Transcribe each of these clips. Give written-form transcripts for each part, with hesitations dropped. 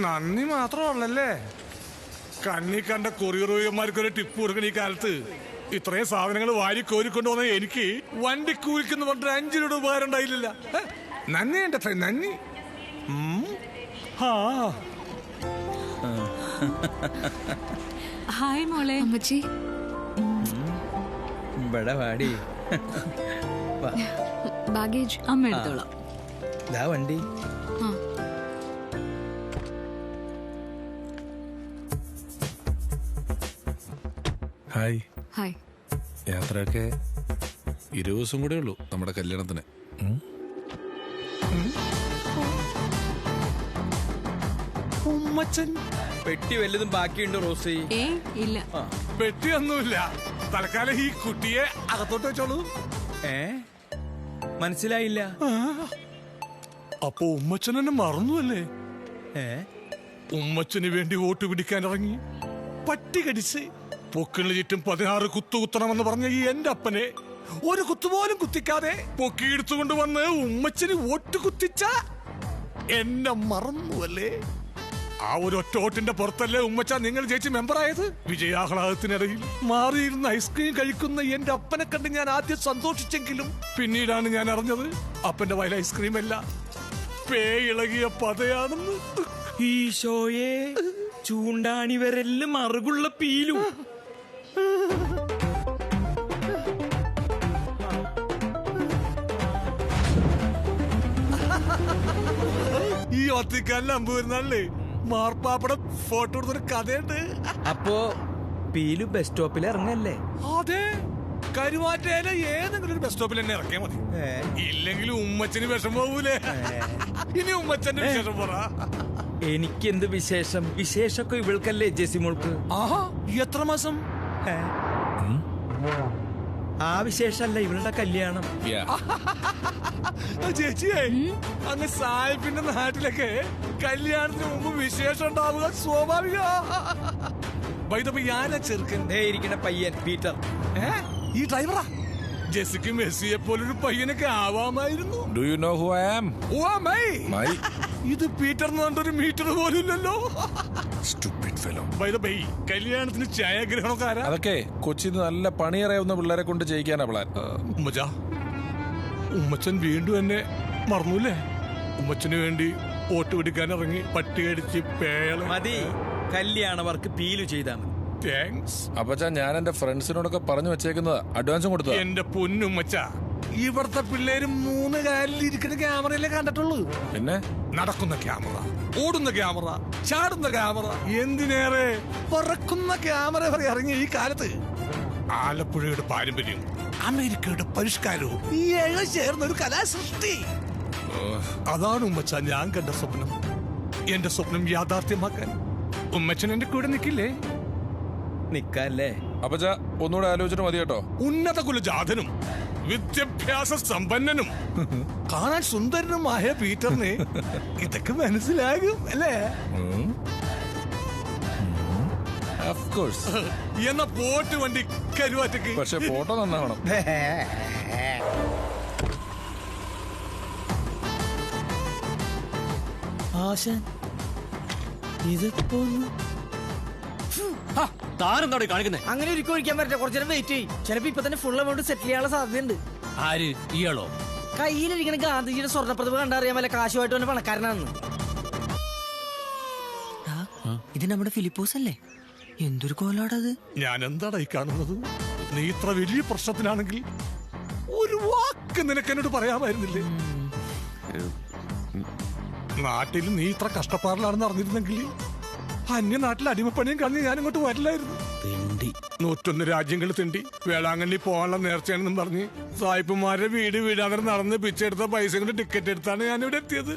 നന്ദി മാത്രമല്ലേ, കണ്ണി കണ്ട കൊറിയർമാർക്കൊരു ടിപ്പ് കൊടുക്കണ ഈ കാലത്ത് ഇത്രയും സാധനങ്ങൾ വാരി കോരിക്കൊണ്ടു വന്ന എനിക്ക് വണ്ടി കൂലിക്കെന്ന് പറഞ്ഞിട്ട് 5 രൂപ ഉപകാരം ഉണ്ടായില്ല. നന്ദി എന്റെ ഫ്രണ്ട്, നന്ദി. ഹായ് മോളെ. അമ്മച്ചി വാടി. ബാഗേജ് അമ്മ എടുത്തോളാം. വണ്ടി. ഹായ്. ഹായ്. യാത്രയൊക്കെ 20 ദിവസം കൂടെ ഉള്ളൂ നമ്മുടെ കല്യാണത്തിന്. ഉമ്മച്ചൻ പെട്ടി വല്ലതും ബാക്കിയുണ്ടോ റോസി? ഇല്ല, പെട്ടിയൊന്നുമില്ല. തൽക്കാലം ഈ കുട്ടിയെ അകത്തോട്ട് വെച്ചോളൂ. മനസ്സിലായില്ല. അപ്പൊ ഉമ്മച്ചൻ എന്നെ മറന്നുവല്ലേ? ഉമ്മച്ചന് വേണ്ടി വോട്ട് പിടിക്കാൻ ഇറങ്ങി പട്ടി കടിച്ച് പൊക്കിളിന് ചുറ്റും 16 കുത്തണമെന്ന് പറഞ്ഞ ഈ എന്റെ അപ്പനെ ഒരു കുത്തുപോലും കുത്തിക്കാതെ പൊക്കിയെടുത്തുകൊണ്ട് വന്ന് ഉമ്മച്ചന് വോട്ട് കുത്തിച്ച എന്നെ മറന്നുവല്ലേ? ആ ഒരു ഒറ്റ വോട്ടിന്റെ പുറത്തല്ലേ ഉമ്മച്ച നിങ്ങൾ ജയിച്ച് മെമ്പറായത്? വിജയാഹ്ലാദത്തിനിടയിൽ മാറിയിരുന്ന ഐസ്ക്രീം കഴിക്കുന്ന എന്റെ അപ്പനെ കണ്ട് ഞാൻ ആദ്യം സന്തോഷിച്ചെങ്കിലും പിന്നീടാണ് ഞാൻ അറിഞ്ഞത് അപ്പന്റെ വയൽ ഐസ്ക്രീം അല്ല, പേയിളകിയ പതയാണെന്ന്. ഈശോയെ, ചൂണ്ടാണി വരെല്ലാം മറുകുള്ള പീലു. ഈ ഒത്തിക്കാലിൽ അമ്പ് വരുന്നല്ലേ മാർപ്പാപ്പടെ ഫോട്ടോ എടുത്തൊരു കഥയുണ്ട്. അപ്പോ പീലു ബസ് സ്റ്റോപ്പിൽ ഇറങ്ങല്ലേ? അതെ, കരുവാറ്റയിലെ ഏതെങ്കിലും ഒരു ബസ് സ്റ്റോപ്പിൽ എന്നെ ഇറക്കിയാ മതി. ഇല്ലെങ്കിലും ഉമ്മച്ചന് വിഷം പോകൂലേ? ഇനി ഉമ്മച്ചന്റെ വിശേഷം പറ. എനിക്കെന്ത് വിശേഷം? വിശേഷമൊക്കെ ഇവൾക്കല്ലേ ജെസിമോൾക്ക്. ആഹാ, എത്ര മാസം? ആ വിശേഷല്ല ഇവളുടെ കല്യാണം. ചേച്ചിയെ, അങ്ങ് സാഹിബിന്റെ നാട്ടിലൊക്കെ കല്യാണത്തിന് മുമ്പ് വിശേഷം ഉണ്ടാവുക സ്വാഭാവിക. ആരാ ചെറുക്കൻ? ഇരിക്കുന്ന പയ്യൻ പീറ്റർ. ഈ ഡ്രൈവറാ? ജെസിക്ക് മെസ്സിയെ പോലൊരു പയ്യനൊക്കെ ആവാമായിരുന്നു. Do you know who I am? ഇത് പീറ്റർ എന്ന് പറഞ്ഞൊരു മീറ്റർ പോലും ഇല്ലല്ലോ. Stupid fellow. കല്യാണത്തിന് ഛായാഗ്രഹണമൊക്കെ ആരാ? അതൊക്കെ കൊച്ചിന്ന് നല്ല പണിയറിയാവുന്ന പിള്ളേരെ കൊണ്ട് ചെയ്യിക്കാനാ പ്ലാൻ. ഉമ്മച്ചൻ വീണ്ടും എന്നെ മറന്നൂല്ലേ? ഉമ്മച്ചന് വേണ്ടി വോട്ട് പിടിക്കാൻ ഇറങ്ങി പട്ടി കടിച്ച് പേള. മതി, കല്യാണ വർക്ക് പീലു ചെയ്താ മതി. താങ്ക്സ്. അപ്പച്ചാ, ഞാൻ എന്റെ ഫ്രണ്ട്സിനോടൊക്കെ പറഞ്ഞു വെച്ചേക്കുന്നത് അഡ്വാൻസും കൊടുത്തു. എന്റെ പൊന്നുമ്മച്ച, ഇവിടുത്തെ പിള്ളേര് 3 കാലിൽ ഇരിക്കുന്ന ക്യാമറയല്ലേ കണ്ടിട്ടുള്ളൂ. പിന്നെ നടക്കുന്ന ക്യാമറ, ഓടുന്ന ക്യാമറ, ചാടുന്ന ക്യാമറ, എന്തിനേറെ പറക്കുന്ന ക്യാമറ വരെ ഇറങ്ങിയ ഈ കാലത്ത് ആലപ്പുഴയുടെ പാരമ്പര്യം, അമേരിക്കയുടെ പരിഷ്കാരവും ചേർന്ന ഒരു കലാസൃഷ്ടി. അതാണ് ഉമ്മച്ച ഞാൻ കണ്ട സ്വപ്നം. എന്റെ സ്വപ്നം യാഥാർത്ഥ്യമാക്കാൻ ഉമ്മച്ചൻ എന്റെ കൂടെ നിൽക്കില്ലേ? നിക്കല്ലേ? അപ്പച്ചാ, ഒന്നുകൂടെ ആലോചിച്ചിട്ട് മതി കേട്ടോ. ഉന്നത കുലജാതനും വിദ്യാഭ്യാസ സമ്പന്നനും കാണാൻ സുന്ദരനുമായ പീറ്ററിന് ഇതൊക്കെ മനസ്സിലാകും അല്ലേ? Of course. എന്ന പോട്ട് വണ്ടി കരുവാറ്റക്ക്. പക്ഷെ ഫോട്ടോ നന്നാവണം. താനെന്താണ് കാണിക്കുന്നേ? അങ്ങനെ ഒരിക്കൽ ഒഴിക്കാൻ പറ്റില്ല, കുറച്ചു നേരം വെയിറ്റ് ചെയ്യും. ചിലപ്പോ ഇപ്പൊ തന്നെ ഫുൾ എമൗണ്ട് സെറ്റിൽ ചെയ്യാനുള്ള സാധ്യതയുണ്ട്. ആര്? ഇയാളോ? കയ്യിലിരിക്കണ ഗാന്ധിജിയുടെ സ്വർണ്ണപ്രതിഭ കണ്ടറിയാൻ വല്ല കാശുമായിട്ട് വന്ന പണക്കാരനാണെന്ന്. ഇത് നമ്മുടെ ഫിലിപ്പോസ് അല്ലേ? എന്തൊരു കോലാടത്. ഞാൻ എന്താടാ ഈ കാണുന്നത്? നീ ഇത്ര വലിയ പ്രശ്നത്തിനാണെങ്കിൽ ഒരു വാക്ക് നിനക്ക് എന്നോട് പറയാമായിരുന്നില്ലേ? നാട്ടിൽ നീ ഇത്ര കഷ്ടപ്പാടിലാണെന്ന് അറിഞ്ഞിരുന്നെങ്കിൽ അന്യനാട്ടിൽ അടിമപ്പണിയും കളഞ്ഞ് ഞാൻ ഇങ്ങോട്ട് വരില്ലായിരുന്നു. 101 രാജ്യങ്ങൾ തിണ്ടി വേളാങ്കണ്ണി പോകാനുള്ള നേർച്ചയാണെന്നും പറഞ്ഞ് സായിപ്പുമാരെ വീട് വീടാതെ നടന്ന് പിച്ചെടുത്ത പൈസ കൊണ്ട് ടിക്കറ്റ് എടുത്താണ് ഞാൻ ഇവിടെ എത്തിയത്.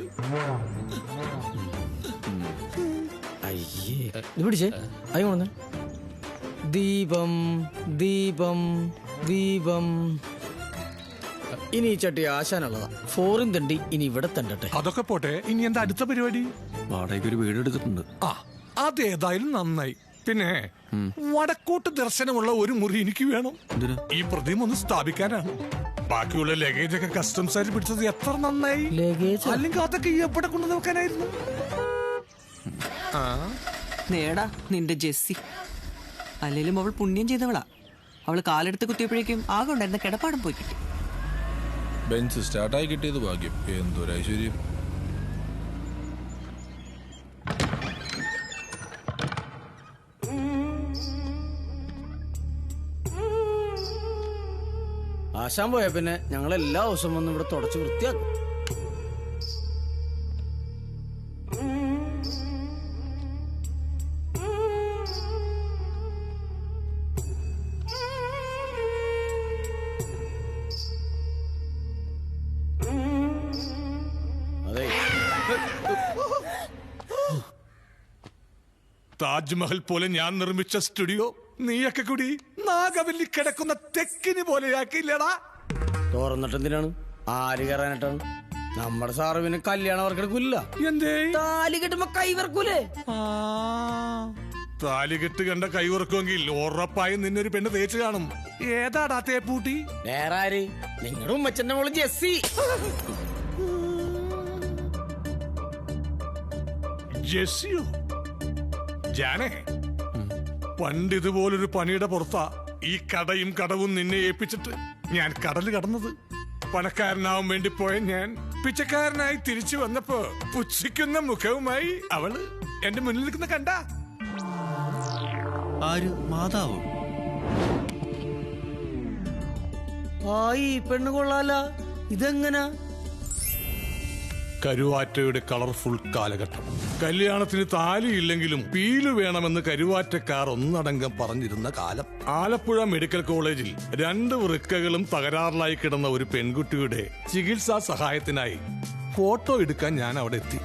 ദീപം ദീപം ദീപം. ഇനി ഈ ചട്ടി ആശാനുള്ളതാ. ഫോറിൻ തണ്ടി ഇനി ഇവിടെ തണ്ടട്ടെ. അതൊക്കെ പോട്ടെ, ഇനി എന്താ അടുത്ത പരിപാടി? വാടകയ്ക്ക് ഒരു വീട് എടുത്തിട്ടുണ്ട്. അതേതായാലും നന്നായി. പിന്നെ വടക്കോട്ട് ദർശനമുള്ള ഒരു മുറി എനിക്ക് വേണം. ഈ പ്രതിമ ഒന്ന് സ്ഥാപിക്കാനാണ്. ബാക്കിയുള്ള ലഗേജ് ഒക്കെ കസ്റ്റംസ് ആയിട്ട് പിടിച്ചത് എത്ര നന്നായി. ലഗേജ് അല്ലെങ്കിൽ അതൊക്കെ എവിടെ കൊണ്ടു നോക്കാനായിരുന്നു? നേടാ നിന്റെ ജെസ്സി. അല്ലേലും അവൾ പുണ്യം ചെയ്തവളാ. അവള് കാലെടുത്ത് കുത്തിയപ്പോഴേക്കും ആകെ ഉണ്ടായിരുന്ന കിടപ്പാടം പോയി കിട്ടി. ബെഞ്ച് സ്റ്റാർട്ടായി കിട്ടിയത് ഭാഗ്യം. എന്തൊരു ഐശ്വര്യം. ആശാൻ പോയ പിന്നെ ഞങ്ങൾ എല്ലാ ദിവസവും വന്ന് ഇവിടെ തുടച്ച് വൃത്തിയാക്കും. അതെ, താജ്മഹൽ പോലെ ഞാൻ നിർമ്മിച്ച സ്റ്റുഡിയോ നീയൊക്കെ കൂടി നാഗവല്ലി കിടക്കുന്ന തെക്കിന് പോലെയാക്കിയില്ലടാ. തുറന്നിട്ടെന്തിനാണ്? ആര് കയറാനായിട്ടാണ്? നമ്മുടെ സാറ് പിന്നെ കല്യാണം അവർക്കെടുക്കില്ല. എന്തേ? താലി കെട്ടുമ്പോ കൈ വറക്കൂലേ? താലികെട്ട് കണ്ട കൈവറക്കുമെങ്കിൽ ഉറപ്പായും നിന്നൊരു പെണ്ണ് തേച്ച് കാണും. ഏതാടാ തേപ്പൂട്ടി? വേറെ ആര്? നിങ്ങളുടെ ഉമ്മച്ചന്റെ മോള് ജെസ്സി. ജെസ്സിയോ? ജാനേ, പണ്ട് ഇതുപോലൊരു പണിയുടെ പുറത്താ ഈ കടയും കടവും നിന്നെ ഏൽപ്പിച്ചിട്ട് ഞാൻ കടല് കടന്നത്. പണക്കാരനാവാൻ വേണ്ടി പോയ ഞാൻ പിച്ചക്കാരനായി തിരിച്ചു വന്നപ്പോ പുച്ഛിക്കുന്ന മുഖവുമായി അവള് എന്റെ മുന്നിൽ നിൽക്കുന്ന കണ്ട. ആര്? മാതാവോ? ആയി പെണ്ണ് കൊള്ളാല. ഇതെങ്ങനാ? കരുവാറ്റയുടെ കളർഫുൾ കാലഘട്ടം. കല്യാണത്തിന് താലിയില്ലെങ്കിലും പീലു വേണമെന്ന് കരുവാറ്റക്കാർ ഒന്നടങ്കം പറഞ്ഞിരുന്ന കാലം. ആലപ്പുഴ മെഡിക്കൽ കോളേജിൽ 2 വൃക്കകളും തകരാറിലായി കിടന്ന ഒരു പെൺകുട്ടിയുടെ ചികിത്സാ സഹായത്തിനായി ഫോട്ടോ എടുക്കാൻ ഞാൻ അവിടെ എത്തി.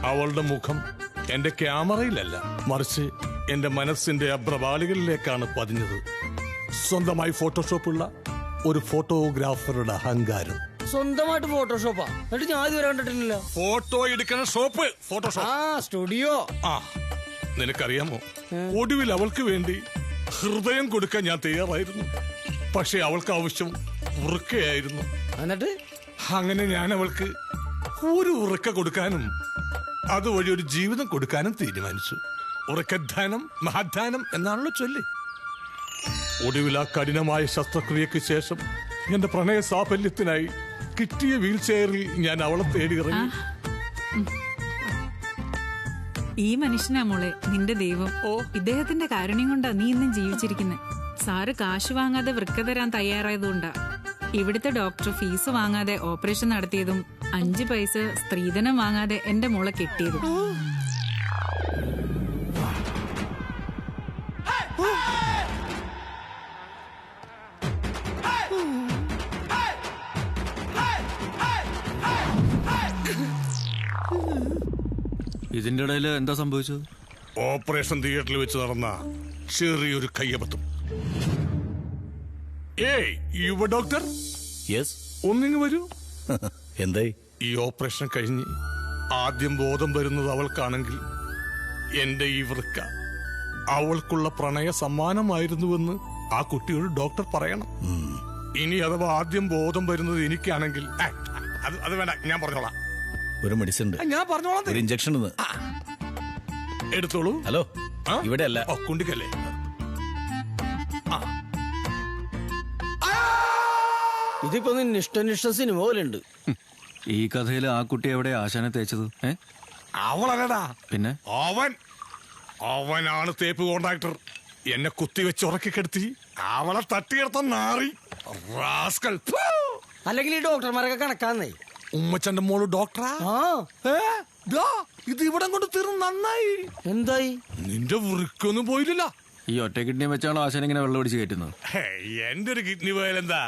അവളുടെ മുഖം എന്റെ ക്യാമറയിലല്ല, മറിച്ച് എന്റെ മനസ്സിന്റെ അഭ്രപാളികളിലേക്കാണ് പതിഞ്ഞത്. സ്വന്തമായി ഫോട്ടോഷോപ്പുള്ള ഒരു ഫോട്ടോഗ്രാഫറുടെ അഹങ്കാരം. സ്വന്തമായിട്ട് ഫോട്ടോഷോപ്പാ? എന്നിട്ട് ഞാൻ ഇതുവരെ കണ്ടിട്ടില്ല. ഫോട്ടോ എടുക്കുന്ന ഷോപ്പ് ഫോട്ടോഷോപ്പ്. സ്റ്റുഡിയോ. ആ, നിനക്കറിയാമോ, ഒടുവിൽ അവൾക്ക് വേണ്ടി ഹൃദയം കൊടുക്കാൻ ഞാൻ തയ്യാറായിരുന്നു. പക്ഷെ അവൾക്ക് ആവശ്യം ഉറുക്കയായിരുന്നു. എന്നിട്ട് അങ്ങനെ ഞാൻ അവൾക്ക് ഒരു ഉറക്ക കൊടുക്കാനും അതുവഴി ഒരു ജീവിതം കൊടുക്കാനും തീരുമാനിച്ചു. ഉറക്കദാനം മഹാദാനം എന്നാണല്ലോ ചൊല്ലി. ഒടുവിൽ ആ കഠിനമായ ശസ്ത്രക്രിയക്ക് ശേഷം എന്റെ പ്രണയ സാഫല്യത്തിനായി കിട്ടിയ വീൽ ചെയറിൽ ഞാൻ അവളെ തേടി ഇറങ്ങി. ഈ മനുഷ്യനാ മോളെ നിന്റെ ദൈവം. ഇദ്ദേഹത്തിന്റെ കാരുണ്യം കൊണ്ടാ നീ ഇന്നും ജീവിച്ചിരിക്കുന്നെ. സാറ് കാശ് വാങ്ങാതെ വൃക്ക തരാൻ തയ്യാറായതുകൊണ്ടാ ഇവിടുത്തെ ഡോക്ടർ ഫീസ് വാങ്ങാതെ ഓപ്പറേഷൻ നടത്തിയതും 5 പൈസ സ്ത്രീധനം വാങ്ങാതെ എന്റെ മോളെ കെട്ടിയതും. ഇതിന്റെ ഇടയിൽ എന്താ സംഭവിച്ചത്? ഓപ്പറേഷൻ തിയേറ്ററിൽ വെച്ച് നടന്ന ചെറിയൊരു കയ്യബദ്ധം. ഏയ് യുവ ഡോക്ടർ, യെസ്. ഒന്നിങ്ങ് വരൂ. എന്തായി? ഈ ഓപ്പറേഷൻ കഴിഞ്ഞ് ആദ്യം ബോധം വരുന്നത് അവൾക്കാണെങ്കിൽ എന്റെ ഈ വൃക്ക അവൾക്കുള്ള പ്രണയ സമ്മാനമായിരുന്നുവെന്ന് ആ കുട്ടിയോട് ഡോക്ടർ പറയണം. ഇനി അഥവാ ആദ്യം ബോധം വരുന്നത് എനിക്കാണെങ്കിൽ അത് വേണ്ട, ഞാൻ പറഞ്ഞോളാം. ഒരു മെഡിസിൻ ഉണ്ട്, ഞാൻ പറഞ്ഞോളാം. ഒരു ഇഞ്ചക്ഷൻ ഉണ്ട്. എടുത്തോളൂ. ഹലോ, ഇവിടെ അല്ല. കുണ്ടിക്കല്ലേ? ഇതിപ്പോ നിഷ്ഠനിഷ്ഠ സിനിമ പോലെ ഉണ്ട്. ഈ കഥയിൽ ആ കുട്ടി എവിടെ ആശാനെ തേച്ചത്? അവളല്ലടാ, പിന്നെ അവനാണ് തേപ്പ് കോൺട്രാക്ടർ. എന്നെ കുത്തിവെച്ച് ഉറക്കിക്കെടുത്തി അവളെ തട്ടിയെടുത്ത നാറി റാസ്കൽ. അല്ലെങ്കിൽ ഈ ഡോക്ടർമാരൊക്കെ കണക്കാന്നേ. ഉമ്മച്ചന്റെ മോള് ഡോക്ടറാ? ഇത് ഇവിടെ കൊണ്ട് തീർന്ന് നന്നായി. എന്തായി? നിന്റെ വൃക്കൊന്നും പോയില്ല. ഈ ഒറ്റ കിഡ്നി വെച്ചാണോ ആശാൻ ഇങ്ങനെ വെള്ളം പിടിച്ച് കയറ്റുന്നത്? എന്റെ ഒരു കിഡ്നി പോയാലെന്താ,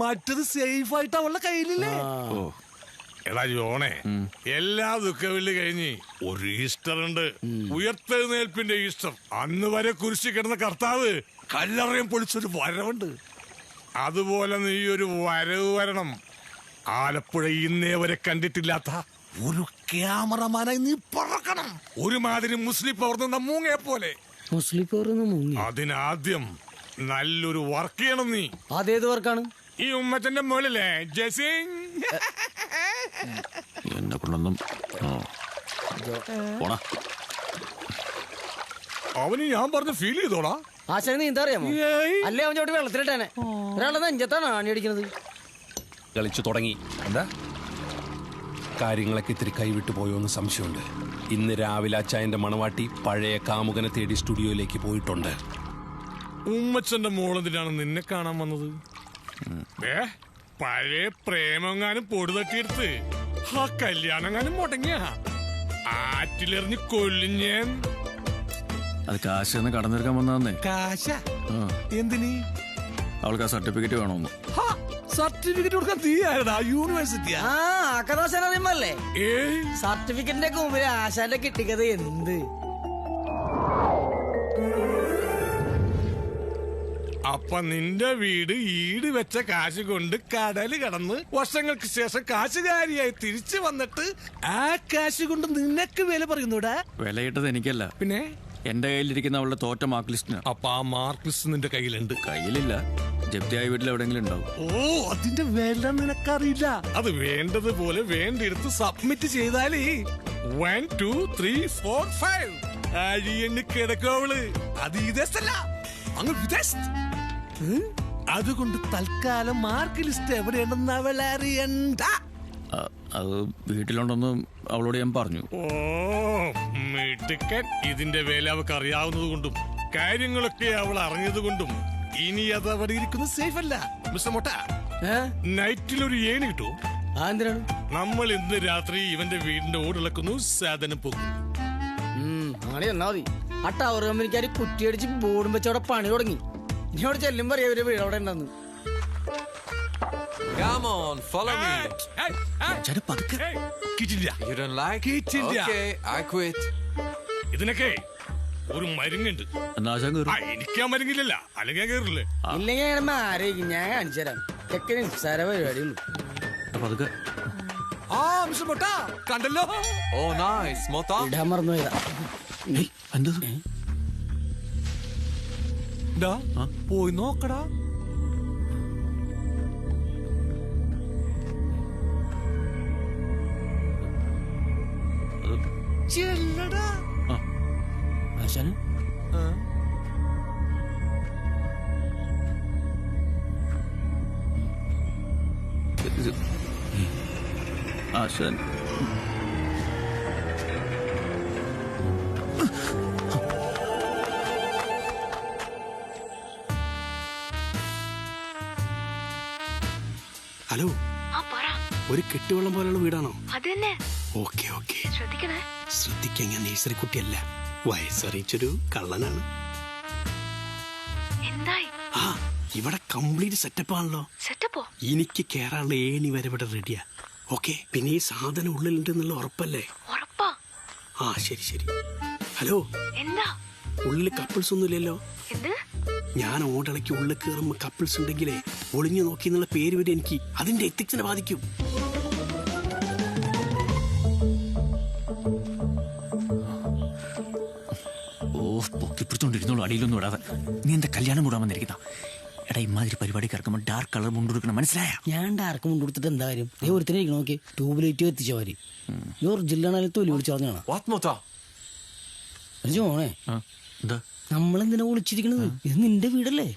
മറ്റത് സേഫ് ആയിട്ട് അവളുടെ കയ്യിലില്ലേ. ഓ, എടാ ജോണേ, എല്ലാ ദുഃഖവെള്ളി കഴിഞ്ഞ് ഒരു ഈസ്റ്റർ ഉണ്ട്, ഉയർത്തെഴുന്നേൽപ്പിന്റെ ഈസ്റ്റർ. അന്ന് വരെ കുരിശി കിടന്ന കർത്താവ് കല്ലറയും പൊളിച്ചൊരു വരവുണ്ട്. അതുപോലെ നീ ഒരു വരവ് വരണം. ആലപ്പുഴ ഇന്നേ വരെ കണ്ടിട്ടില്ലാത്ത ഒരു ക്യാമറമാനായി നീ പറക്കണം. ഒരുമാതിരി മുസ്ലിം പവർന്ന മൂങ്ങയെ പോലെ. മുസ്ലിം പേർന്ന് മുങ്ങി. അതിനാദ്യം നല്ലൊരു വർക്ക് ചെയ്യണം നീ. അതേത് വർക്കാണ്? ഈ ഉമ്മച്ചന്റെ മുകളിലെ ജസിങ് എന്നെ കൊണ്ടൊന്നും പോണാ. അവന് ഞാൻ പറഞ്ഞ ഫീൽ ചെയ്തോടാ. ആശാന് നീന്താ അറിയാമോ? ഏയ്. അല്ലേ അവൻ ചോട്ട് വെള്ളത്തിലിട്ടാനെ. ഒരാളുടെ നെഞ്ചത്താണ് ആണി അടിക്കുന്നത്. കളിച്ചു തുടങ്ങി. എന്താ കാര്യങ്ങളൊക്കെ ഇത്തിരി കൈവിട്ടു പോയോന്ന് സംശയമുണ്ട്. ഇന്ന് രാവിലെ അച്ചായന്റെ മണവാട്ടി പഴയ കാമുകനെ തേടി സ്റ്റുഡിയോയിലേക്ക് പോയിട്ടുണ്ട്. ഉമ്മച്ചന്റെ മോളെന്തിനാണ് നിന്നെ കാണാൻ വന്നത്? പഴയ പ്രേമെങ്ങാനും പൊടുതട്ടിയെടുത്ത് ആ കല്യാണെങ്ങാനും മുടങ്ങിയ ആറ്റിലെറിഞ്ഞ് കൊല്ലിഞ്ഞേൻ. അത് കാശ് കടന്നെടുക്കാൻ വന്നതന്നേ. കാശ എന്തിനീ? അവൾക്ക് ആ സർട്ടിഫിക്കറ്റ് വേണമെന്ന്. സർട്ടിഫിക്കറ്റ് കൊടുക്കാൻ തീ ആരടാ? യൂണിവേഴ്സിറ്റിയാ? ആ കഥാശാന അറിയുമ്പല്ലേ ഏയ് സർട്ടിഫിക്കറ്റിന്റെ ഒക്കെ മുമ്പിൽ ആശാന്റെ കിട്ടിക്കത് എന്ത്? അപ്പൊ നിന്റെ വീട് ഈട് വെച്ച കാശ് കൊണ്ട് കടല് കടന്ന് വർഷങ്ങൾക്ക് ശേഷം കാശുകാരിയായി തിരിച്ചു വന്നിട്ട് ആ കാശ് കൊണ്ട് നിനക്ക് വില പറയുന്നൂടാ? വിലയിട്ടത് എനിക്കല്ല, പിന്നെ എന്റെ കയ്യിലിരിക്കുന്ന അവളുടെ തോറ്റ മാർക്ക് ലിസ്റ്റിനാ. അപ്പൊ ആ മാർക്ക് ലിസ്റ്റ് നിന്റെ കയ്യിലുണ്ട്? കയ്യിലില്ല, ജപ്തിയായ വീട്ടിൽ എവിടെയെങ്കിലും ഉണ്ടാവും. ഓ, അതിന്റെ വില നിനക്കറിയില്ല. അത് വേണ്ടതുപോലെ വേണ്ടിയെടുത്ത് സബ്മിറ്റ് ചെയ്താലേ 1 2 3 4 5 അഴിയെണ്ണി കിടക്കവള്. അത് ഈ ദേശല്ല, അങ്ങ് വിദേശത്ത്. അതുകൊണ്ട് തൽക്കാലം മാർക്ക് ലിസ്റ്റ് എവിടെയുണ്ടെന്ന് അവൾ അറിയണ്ട. അത് വീട്ടിലുണ്ടെന്ന് അവളോട് ഞാൻ പറഞ്ഞു. ഓ മിടുക്കൻ. ഇതിന്റെ വില അവൾക്ക് അറിയാവുന്നത് കൊണ്ടും കാര്യങ്ങളൊക്കെ അവൾ അറിഞ്ഞത് കൊണ്ടും ഇനി അത് അവിടെ ഇരിക്കുന്നത് സേഫ് അല്ല. മിസ്റ്റർ മൊട്ട, നൈറ്റിൽ ഒരു ഏണി കിട്ടൂ. എന്തിനാണ്? നമ്മൾ ഇന്ന് രാത്രി ഇവന്റെ വീടിന്റെ ഓടിളക്കുന്നു, സാധനം പോകും. അങ്ങനെ എന്നാ മതി. ആ ടവർ കമ്പനിക്കാര് കുറ്റിയടിച്ച് ബോർഡും വെച്ച് അവിടെ പണി തുടങ്ങി. ഇനി അവിടെ ചെല്ലും പറയാ ഇവര് വീട് അവിടെ ഉണ്ടെന്ന്. Come on, follow me. കിട്ടില്ല. You don't like? കിട്ടില്ല. Okay, I quit. ഇതിനൊക്കെ ഒരു മരുങ്ങുണ്ട്. എന്നാ ആശാൻ കയറും. എനിക്ക് ആ മരുങ്ങില്ലല്ല, അല്ലെങ്കിൽ ഞാൻ കയറില്ലേ? ഇല്ലെങ്കിൽ ഞാൻ ആരോഗ്യം ഞാൻ കാണിച്ചു തരാം. ചെക്കന് നിസ്സാര പരിപാടിയുള്ളൂ. പതുക്കെ. ആ മിസ്റ്റർ മൊട്ട കണ്ടല്ലോ. Oh, nice. Mota? ഇടാൻ മറന്നു പോയതാ. എന്താ ഡാ, പോയി നോക്കടാ. ചെല്ലടാ. ആശാന് ആശാൻ ഹലോ, ഒരു കെട്ടുവെള്ളം പോലുള്ള വീടാണോ? അതന്നെ. ഓക്കെ ഓക്കെ, ശ്രദ്ധിക്കണേ. ശ്രദ്ധിക്കാൻ. ഞാൻ നേഴ്സറി കുട്ടിയല്ല, വയസ്സറിയിച്ചൊരു കള്ളനാണ്. എന്തായി? ആ, ഇവിടെ കംപ്ലീറ്റ് സെറ്റപ്പ് ആണല്ലോ. സെറ്റപ്പോ? എനിക്ക് കേറാനുള്ള ഏണി വരെ ഇവിടെ റെഡിയാ. ഓക്കെ, പിന്നെ ഈ സാധനം ഉള്ളിലുണ്ടെന്നുള്ള ഉറപ്പല്ലേ? ഉറപ്പാ. ആ ശരി ശരി. ഹലോ, എന്താ? ഉള്ളില് കപ്പിൾസ് ഒന്നുമില്ലല്ലോ? എന്ത്? ഞാൻ ഓടളയ്ക്ക് ഉള്ളിൽ കയറുമ്പോ കപ്പിൾസ് ഉണ്ടെങ്കിലേ ഒളിഞ്ഞു നോക്കി എന്നുള്ള പേര് വരെ എനിക്ക് അതിന്റെ എത്തിക്സിനെ ബാധിക്കും. പൊക്കിപ്പിടിച്ചോണ്ടിരുന്നോളൂ, അടിയിലൊന്നും ഇടാതെ. നീ എന്താ കല്യാണം കൂടാൻ വന്നിരിക്കുന്ന? എടാ, ഇമാതിരി പരിപാടി കിടക്കുമ്പോൾ ഡാർക്ക് കളർ മുണ്ടെടുക്കണം, മനസ്സിലായ? ഞാൻ ഡാർക്ക് മുണ്ട് കൊടുത്തിട്ട് എന്താ കാര്യം? ഒരുത്തനെ നോക്കി ട്യൂബ് എത്തിച്ച മാതിരി. ജില്ലാണാലും തൊലി വിളിച്ചു പറഞ്ഞാണ്. What, Mota? ജോണേ, എന്താ നമ്മളെന്തിനാ വിളിച്ചിരിക്കണത്? ഇത് നിന്റെ വീടല്ലേ?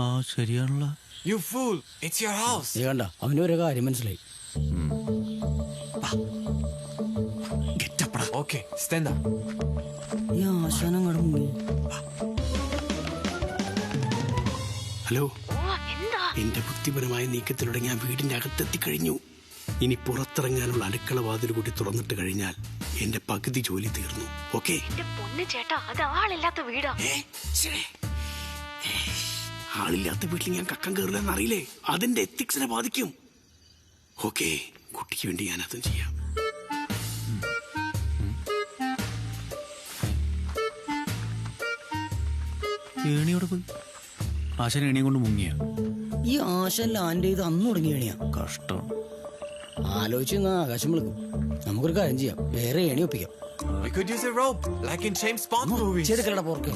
ആ ശരിയാണല്ലോ. You fool! It's your house. കണ്ട, അവന്റെ ഓരോ കാര്യം മനസ്സിലായി. Okay, stand up. ഈ ആശാനം കടന്നു. ഹലോ, എന്താ? എന്റെ ബുദ്ധിപരമായ നീക്കത്തിലൂടെ ഞാൻ വീടിന്റെ അകത്തെത്തി കഴിഞ്ഞു. ഇനി പുറത്തിറങ്ങാനുള്ള അടുക്കള വാതിൽ കൂടി തുറന്നിട്ട് കഴിഞ്ഞാൽ എന്റെ പകുതി ജോലി തീർന്നു. ഓക്കെ? എന്റെ പൊന്ന് ചേട്ടാ, അത് ആളില്ലാത്ത വീടാ. ആളില്ലാത്ത വീട്ടിൽ ഞാൻ കക്കം കയറില്ലെന്ന് അറിയില്ലേ? അതിന്റെ എത്തിക്സിനെ ബാധിക്കും. ഓക്കെ, കുട്ടിക്ക് വേണ്ടി ഞാൻ അതും ചെയ്യാം. ഏണിയോടെ പോയി. ആശാൻ ഏണിയും കൊണ്ട് മുങ്ങിയ. ഈ ആശാൻ ലാൻഡ് ചെയ്ത് അന്ന് തുടങ്ങിയ ഏണിയാ. കഷ്ടം. ആലോചിച്ച് ആകാശം വിളിക്കും. നമുക്കൊരു കാര്യം ചെയ്യാം, വേറെ ഏണി ഒപ്പിക്കാം. We could use a rope, like in James Bond movies. ചെടുക്കലട പോർക്ക്.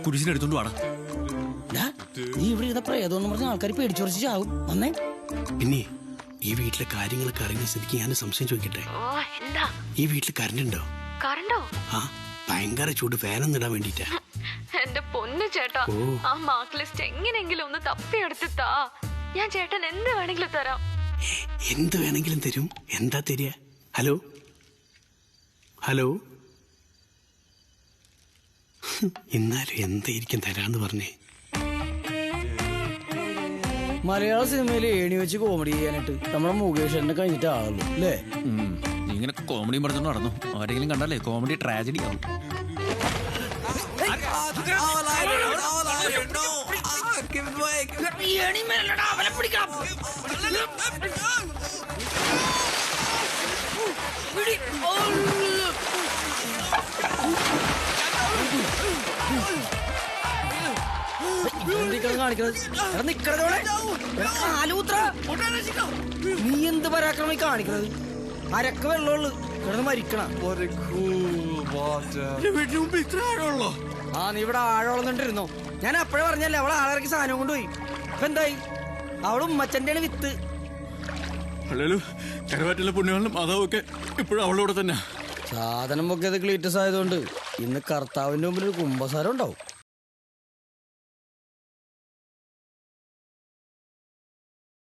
കുരിശിനെടുത്തോണ്ട് വാടാ. നീ ഇവിടെ ഇരുന്ന പ്രേതമെന്ന് പറഞ്ഞ ആൾക്കാർ പേടിച്ചുറച്ച് ചാവും. വന്നേ. പിന്നെ ഈ വീട്ടിലെ കാര്യങ്ങളൊക്കെ അറിയുന്ന സ്ഥിതിക്ക് ഞാൻ സംശയം ചോദിക്കട്ടെ. ഈ വീട്ടിൽ കറണ്ട് ഉണ്ടോ? കറണ്ടോ? ആ, ഭയങ്കര ചൂട്, ഫാനൊന്നും ഇടാൻ വേണ്ടിട്ടാ. എന്റെ പൊന്നു ചേട്ടാ, ആ മാർക്ക് ലിസ്റ്റ് എങ്ങനെയെങ്കിലും ഒന്ന് തപ്പിയെടുത്ത് താ. ഞാൻ ചേട്ടൻ എന്ത് വേണമെങ്കിലും തരാം. എന്ത് വേണമെങ്കിലും തരും. എന്താ തരിക? Hello hello. എന്നാലും എന്തായിരിക്കും തരാന്ന് പറഞ്ഞേ? മലയാള സിനിമയിൽ ഏണി വെച്ച് കോമഡി ചെയ്യാനായിട്ട് നമ്മുടെ മുകേഷ് കഴിഞ്ഞിട്ട് ആളുള്ളൂ അല്ലേ? ഇങ്ങനെ കോമഡിയും പറഞ്ഞോണ്ട് നടന്നു. ആരെങ്കിലും കണ്ടല്ലേ കോമഡി ട്രാജഡി ആവും. നീ എന്ത് പരാക്രമം കാണിക്കുന്നത്? അരക്ക വെള്ളമുള്ളു കിടന്ന് മരിക്കണ. ആ, നീ ഇവിടെ ആഴോളം കണ്ടിരുന്നോ? ഞാൻ അപ്പഴേ പറഞ്ഞല്ലേ അവളെ ആളിറക്കി സാധനം കൊണ്ടുപോയി. ഇപ്പൊ എന്തായി? അവള് ഉമ്മച്ചന്റെ വിത്ത്. കരവാറ്റുള്ള പുണ്യങ്ങളും അതൊക്കെ ഇപ്പോഴും അവളോടെ തന്നെ. സാധനം ഒക്കെ ക്ലീറ്റസ് ആയതുകൊണ്ട് ഇന്ന് കർത്താവിന്റെ മുമ്പിൽ ഒരു കുമ്പസാരം ഉണ്ടാവും.